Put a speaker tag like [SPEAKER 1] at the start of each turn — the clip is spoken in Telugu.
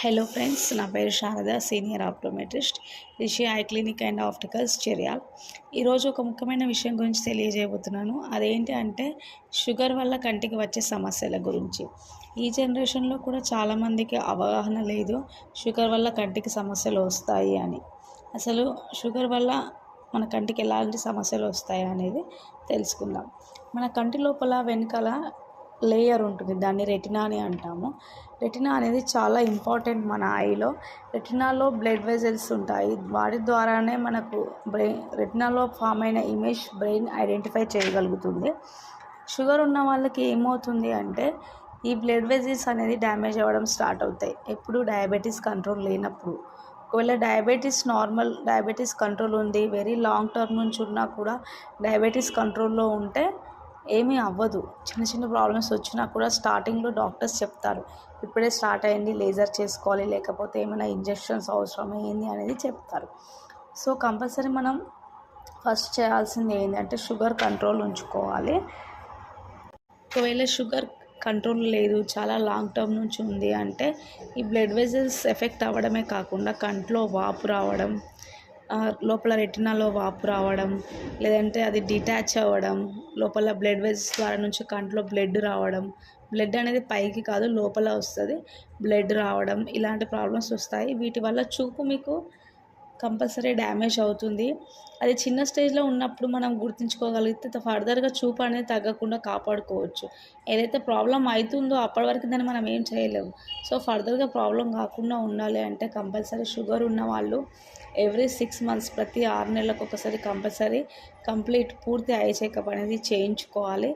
[SPEAKER 1] హలో ఫ్రెండ్స్, నా పేరు Sharada, senior optometrist, Rishi eye clinic and opticals, Cheryal. ఈరోజు ఒక ముఖ్యమైన విషయం గురించి తెలియజేయబోతున్నాను. అదేంటి అంటే షుగర్ వల్ల కంటికి వచ్చే సమస్యల గురించి. ఈ జనరేషన్లో కూడా చాలామందికి అవగాహన లేదు షుగర్ వల్ల కంటికి సమస్యలు వస్తాయి అని. అసలు షుగర్ వల్ల మన కంటికి ఎలాంటి సమస్యలు వస్తాయి అనేది తెలుసుకుందాం. మన కంటి లోపల వెనకాల లేయర్ ఉంటుంది, దాన్ని రెటినా అని అంటాము. రెటినా అనేది చాలా ఇంపార్టెంట్ మన ఐలో. రెటినాలో బ్లడ్ వెజల్స్ ఉంటాయి, వాటి ద్వారానే మనకు రెటినాలో ఫామ్ అయిన ఇమేజ్ బ్రెయిన్ ఐడెంటిఫై చేయగలుగుతుంది. షుగర్ ఉన్న వాళ్ళకి ఏమవుతుంది అంటే ఈ బ్లడ్ వెజల్స్ అనేది డ్యామేజ్ అవ్వడం స్టార్ట్ అవుతాయి ఎప్పుడు డయాబెటీస్ కంట్రోల్ లేనప్పుడు. ఒకవేళ డయాబెటీస్ కంట్రోల్ ఉంది, వెరీ లాంగ్ టర్మ్ నుంచి ఉన్నా కూడా డయాబెటీస్ కంట్రోల్లో ఉంటే ఏమీ అవ్వదు. చిన్న చిన్న ప్రాబ్లమ్స్ వచ్చినా కూడా స్టార్టింగ్లో డాక్టర్స్ చెప్తారు, ఇప్పుడే స్టార్ట్ అయింది, లేజర్ చేసుకోవాలి, లేకపోతే ఏమైనా ఇంజెక్షన్స్ అవసరం అయ్యింది అనేది చెప్తారు. సో కంపల్సరీ మనం ఫస్ట్ చేయాల్సింది ఏంటంటే షుగర్ కంట్రోల్ ఉంచుకోవాలి. ఒకవేళ షుగర్ కంట్రోల్ లేదు, చాలా లాంగ్ టర్మ్ నుంచి ఉంది అంటే ఈ బ్లడ్ వెజల్స్ ఎఫెక్ట్ అవ్వడమే కాకుండా కంట్లో వాపు రావడం, లోపల రెటినాలో వాపు రావడం, లేదంటే అది డిటాచ్ అవ్వడం, లోపల బ్లడ్ వెజల్స్ ద్వారా నుంచి కంట్లో బ్లడ్ రావడం, బ్లడ్ అనేది పైకి కాదు లోపల వస్తుంది, బ్లడ్ రావడం, ఇలాంటి ప్రాబ్లమ్స్ వస్తాయి. వీటి వల్ల చూపు మీకు కంపల్సరీ డ్యామేజ్ అవుతుంది. అది చిన్న స్టేజ్లో ఉన్నప్పుడు మనం గుర్తుంచుకోగలిగితే ఫర్దర్గా చూపు అనేది తగ్గకుండా కాపాడుకోవచ్చు. ఏదైతే ప్రాబ్లం అవుతుందో అప్పటి వరకు దాన్ని మనం ఏం చేయలేము. సో ఫర్దర్గా ప్రాబ్లం కాకుండా ఉండాలి అంటే కంపల్సరీ షుగర్ ఉన్న వాళ్ళు ఎవ్రీ 6 months, ప్రతి 6 నెలలకు ఒకసారి కంపల్సరీ పూర్తి ఐ చెకప్ అనేది చేయించుకోవాలి.